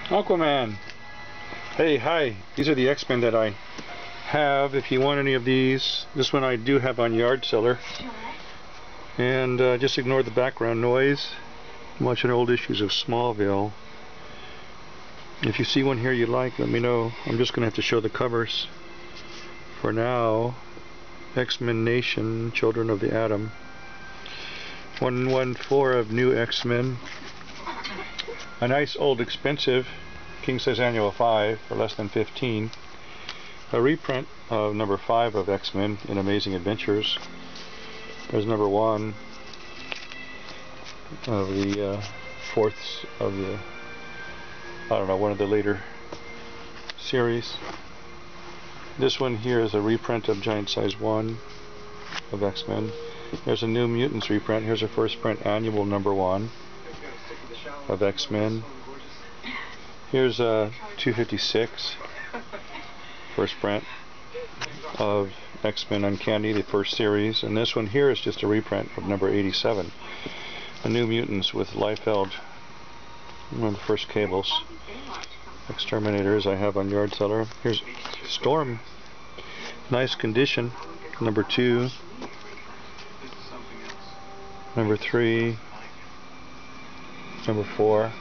Aquaman. Hey, hi. These are the X-Men that I have. If you want any of these, this one I do have on Yard Seller. And just ignore the background noise. I'm watching old issues of Smallville. If you see one here you like, let me know. I'm just going to have to show the covers. For now, X-Men Nation, Children of the Atom. 114 of New X-Men. A nice old expensive King Size Annual 5 for less than 15. A reprint of number 5 of X-Men in Amazing Adventures. There's number 1 of the fourths of the, I don't know, one of the later series. This one here is a reprint of Giant Size 1 of X-Men. There's a New Mutants reprint. Here's a first print annual number 1 of X-Men. Here's a 256 first print of X-Men Uncanny, the first series, and this one here is just a reprint of number 87, a New Mutants with Liefeld, one of the first cables. Exterminators I have on Yard Seller. Here's Storm, nice condition, number 2, number 3, number 4.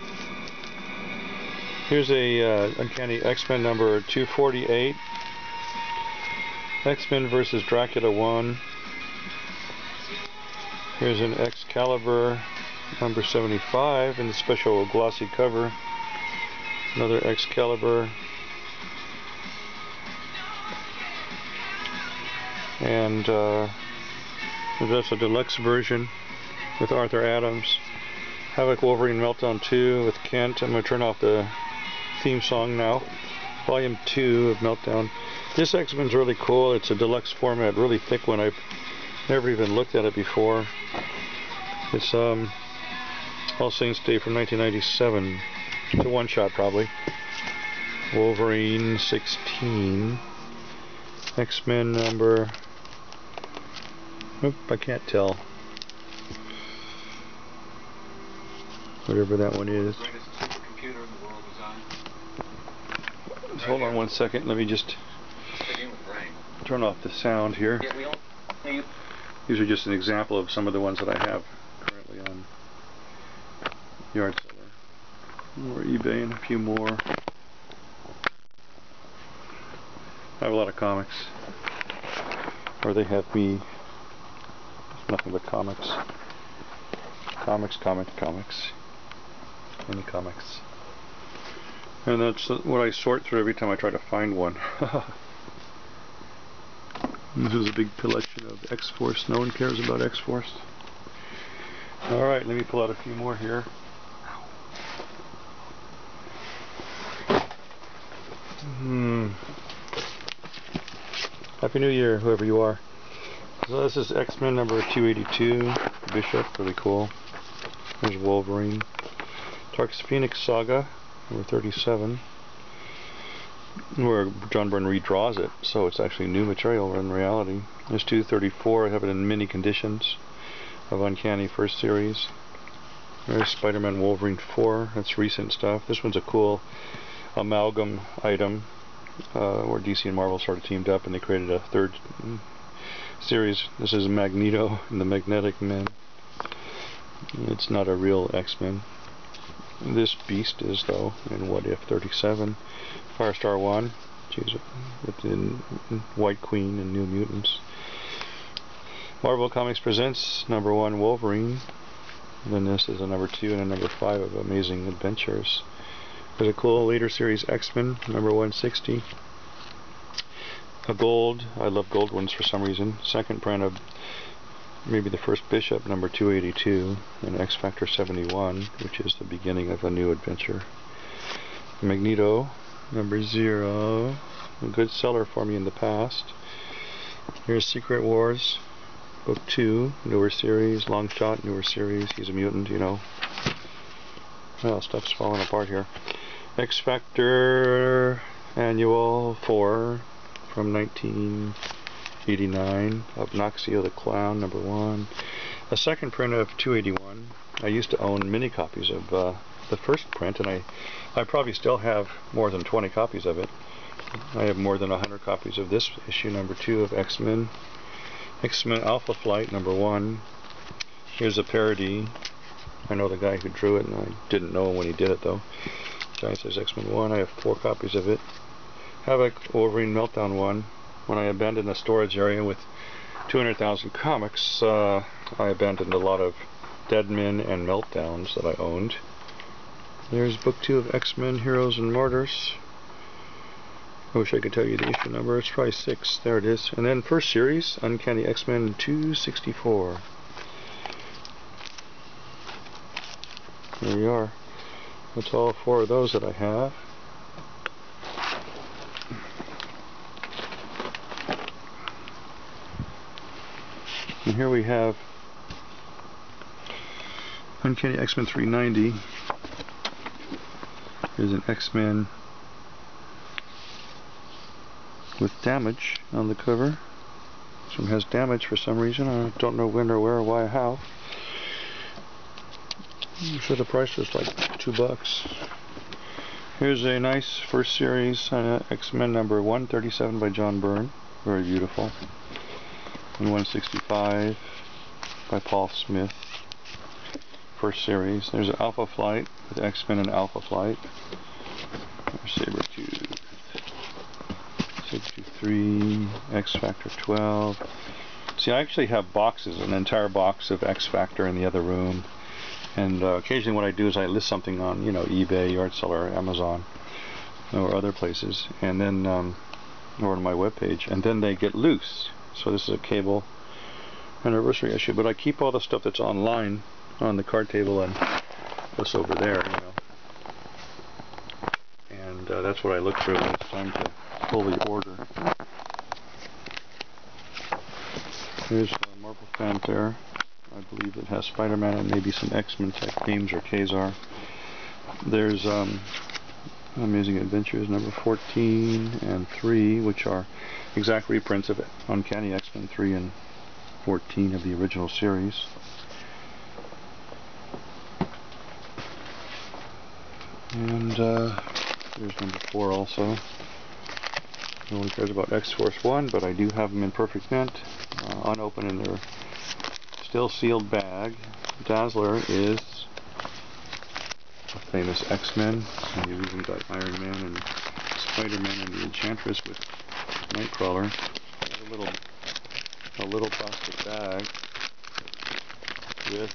Here's a Uncanny X-Men number 248. X-Men vs. Dracula 1. Here's an Excalibur number 75 in the special glossy cover. Another Excalibur. And there's a deluxe version with Arthur Adams. Havoc Wolverine Meltdown 2 with Kent. I'm going to turn off the theme song now. Volume 2 of Meltdown. This X-Men's really cool. It's a deluxe format, really thick one. I've never even looked at it before. It's All Saints Day from 1997. It's a one-shot probably. Wolverine 16. X-Men number... Oop, I can't tell. Whatever that one is. Hold on one second, let me just turn off the sound here. These are just an example of some of the ones that I have currently on Yard Seller or eBay, and a few more. I have a lot of comics, or they have me. It's nothing but comics. Comics. Any comics. And that's what I sort through every time I try to find one. This is a big collection of X-Force. No one cares about X-Force. Alright, let me pull out a few more here. Happy New Year, whoever you are. So this is X-Men number 282. Bishop, really cool. There's Wolverine. Dark Phoenix Saga, number 37, where John Byrne redraws it, so it's actually new material in reality. There's 234, I have it in mini conditions of Uncanny first series. There's Spider-Man Wolverine 4, that's recent stuff. This one's a cool amalgam item, where DC and Marvel sort of teamed up and they created a third series. This is Magneto and the Magnetic Men. It's not a real X-Men. This beast is, though, in What If 37. Firestar 1, with the White Queen and New Mutants. Marvel Comics presents number 1 Wolverine. And then this is a number 2 and a number 5 of Amazing Adventures. There's a cool later series X-Men, number 160. A gold, I love gold ones for some reason. Second print of maybe the first Bishop, number 282, and X-Factor 71, which is the beginning of a new adventure. Magneto, number 0, a good seller for me in the past. Here's Secret Wars, book 2, newer series, Longshot, newer series. He's a mutant, you know. Well, stuff's falling apart here. X-Factor Annual 4 from 1989 of Noxio the Clown, number 1. A second print of 281. I used to own mini copies of the first print, and I probably still have more than 20 copies of it. I have more than 100 copies of this issue number 2 of X-Men. X-Men Alpha Flight number 1. Here's a parody. I know the guy who drew it, and I didn't know him when he did it though. Giant Size X-Men 1. I have 4 copies of it. Havoc Wolverine Meltdown 1. When I abandoned a storage area with 200,000 comics, I abandoned a lot of Deadmen and Meltdowns that I owned. There's book 2 of X-Men Heroes and Martyrs. I wish I could tell you the issue number. It's probably 6. There it is. And then first series, Uncanny X-Men 264. There we are. That's all 4 of those that I have. And here we have Uncanny X-Men 390. Here's an X-Men with Damage on the cover. This one has Damage for some reason. I don't know when or where or why or how. I'm sure the price was like $2. Here's a nice first series X-Men number 137 by John Byrne. Very beautiful. And 165 by Paul Smith. First series. There's an Alpha Flight with X-Men and Alpha Flight. There's Sabretooth. Sabretooth 3, X-Factor 12. See, I actually have boxes, an entire box of X-Factor in the other room. And occasionally what I do is I list something on, eBay, YardSeller, Amazon, or other places, and then, or on my webpage, and then they get loose. So this is a cable anniversary issue, but I keep all the stuff that's online on the card table and this over there, and that's what I look through when it's time to pull the order. Here's Marvel Fanfare. I believe it has Spider-Man and maybe some X-Men type themes or Kazar. There's Amazing Adventures number 14 and 3, which are exact reprints of Uncanny X-Men 3 and 14 of the original series. And there's number 4 also. No one cares about X-Force 1, but I do have them in perfect mint, unopened in their still sealed bag. Dazzler is a famous X-Men, and you've even got Iron Man and Spider-Man and the Enchantress with Nightcrawler. A little plastic bag with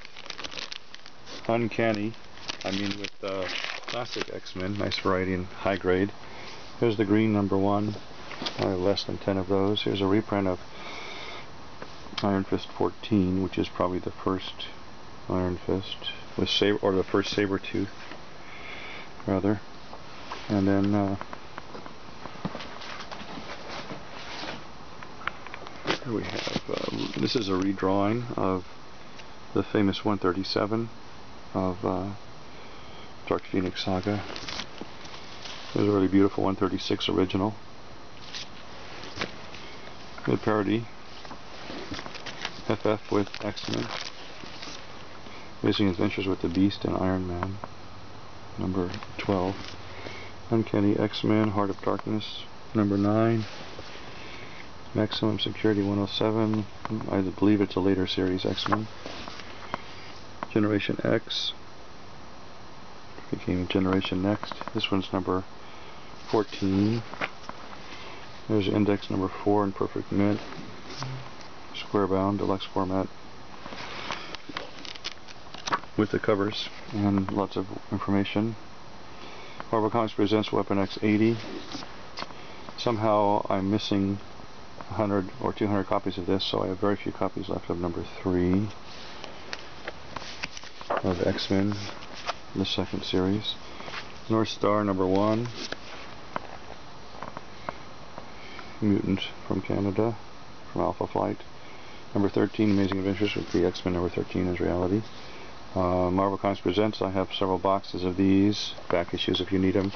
with classic X-Men, nice variety and high grade. Here's the green number 1. I have less than 10 of those. Here's a reprint of Iron Fist 14, which is probably the first Iron Fist with the first Sabretooth, rather. And then here we have this is a redrawing of the famous 137 of Dark Phoenix Saga. There's a really beautiful 136 original. Good parody. FF with X-Men. Amazing Adventures with the Beast and Iron Man. Number 12. Uncanny X-Men, Heart of Darkness. Number 9. Maximum Security 107. I believe it's a later series X-Men. Generation X. Became Generation Next. This one's number 14. There's Index number 4 in perfect mint. Square bound, deluxe format, with the covers and lots of information. Marvel Comics presents Weapon X 80. Somehow I'm missing 100 or 200 copies of this, so I have very few copies left of number 3 of X-Men, the second series. North Star number 1. Mutant from Canada, from Alpha Flight. Number 13, Amazing Adventures with the X-Men number 13 is reality. Marvel Comics Presents, I have several boxes of these, back issues if you need them.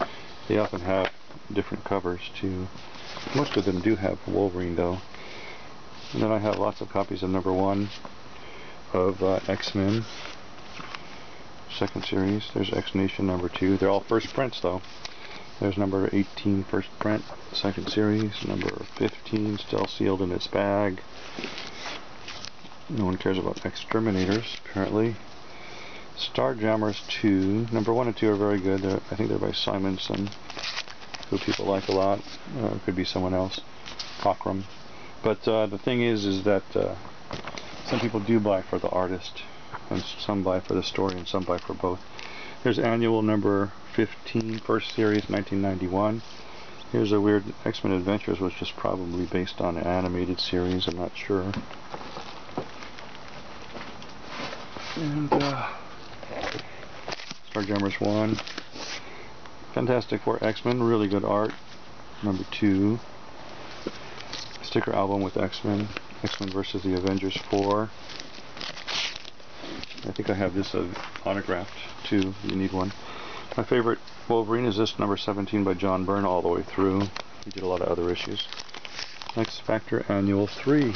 They often have different covers too. Most of them do have Wolverine though. And then I have lots of copies of number 1 of X-Men. second series. There's X-Nation number 2. They're all first prints though. There's number 18, first print, second series. Number 15, still sealed in its bag. No one cares about Exterminators, apparently. Starjammers 2. Number 1 and 2 are very good. I think they're by Simonson, who people like a lot. It could be someone else. Cockrum. But the thing is that some people do buy for the artist, and some buy for the story, and some buy for both. Here's Annual number 15, first series, 1991. Here's a weird X-Men Adventures, which is probably based on an animated series, I'm not sure. And Starjammers 1. Fantastic Four X-Men, really good art. Number 2. Sticker album with X-Men. X-Men versus the Avengers 4. I think I have this autographed too. You need one. My favorite Wolverine is this number 17 by John Byrne all the way through. He did a lot of other issues. X Factor Annual 3.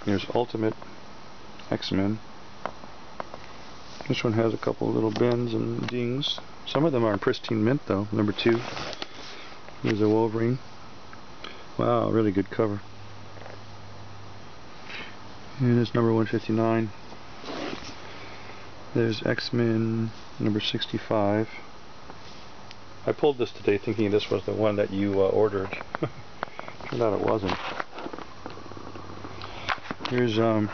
Here's Ultimate X-Men. This one has a couple little bends and dings. Some of them are in pristine mint though. Number 2. Here's a Wolverine. Wow, really good cover. And it's number 159. There's X-Men number 65. I pulled this today thinking this was the one that you ordered. Turned out it wasn't. Here's now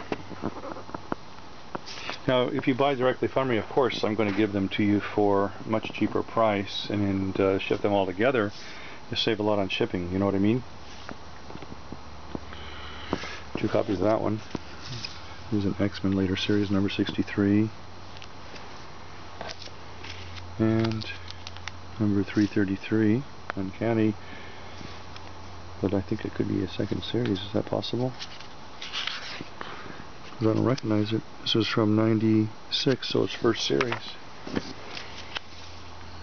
if you buy directly from me, of course I'm going to give them to you for a much cheaper price and ship them all together. You save a lot on shipping, you know what I mean? 2 copies of that one. Here's an X-Men later series number 63. And number 333, Uncanny, but I think it could be a second series. Is that possible? I don't recognize it. This is from 96, so it's first series.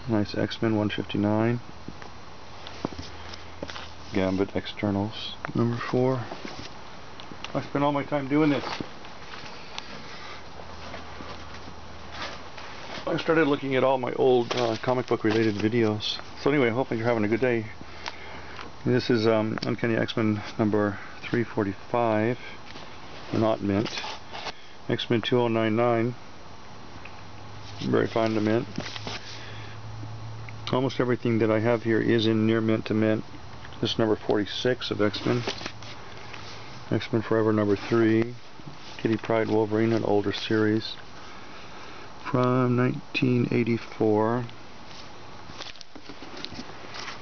Nice X-Men 159. Gambit Externals number 4. I spent all my time doing this. I started looking at all my old comic book related videos. So anyway, hopefully you're having a good day. This is Uncanny X-Men number 345, not mint. X-Men 2099, very fine to mint. Almost everything that I have here is in near mint to mint. This is number 46 of X-Men. X-Men Forever number 3. Kitty Pryde Wolverine, an older series from 1984.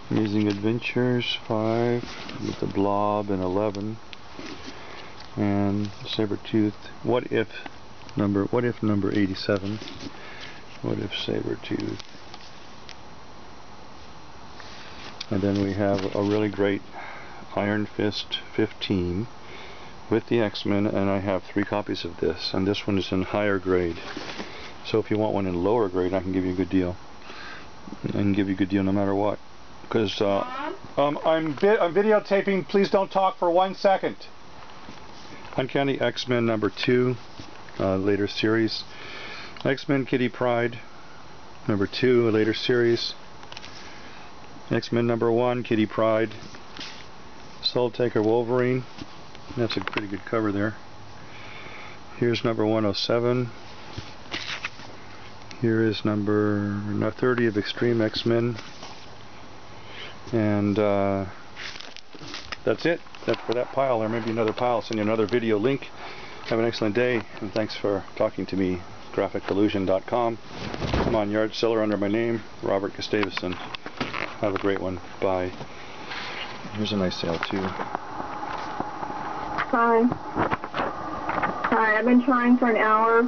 Amazing Adventures 5 with the Blob and 11. And Sabretooth. What if number 87. What if Sabretooth. And then we have a really great Iron Fist 15 with the X-Men, and I have 3 copies of this, and this one is in higher grade. So if you want one in lower grade, I can give you a good deal. I can give you a good deal no matter what. Because I'm videotaping. Please don't talk for 1 second. Uncanny X-Men number 2, later series. X-Men Kitty Pryde number 2, a later series. X-Men number 1, Kitty Pryde. Soul Taker Wolverine. That's a pretty good cover there. Here's number 107. Here is number 30 of Extreme X-Men. And that's it. That's for that pile. There may be another pile. I'll send you another video link. Have an excellent day, and thanks for talking to me. GraphicDelusion.com. I'm on Yard Seller under my name, Robert Gustavson. Have a great one. Bye. Here's a nice sale too. Hi. Hi, I've been trying for an hour.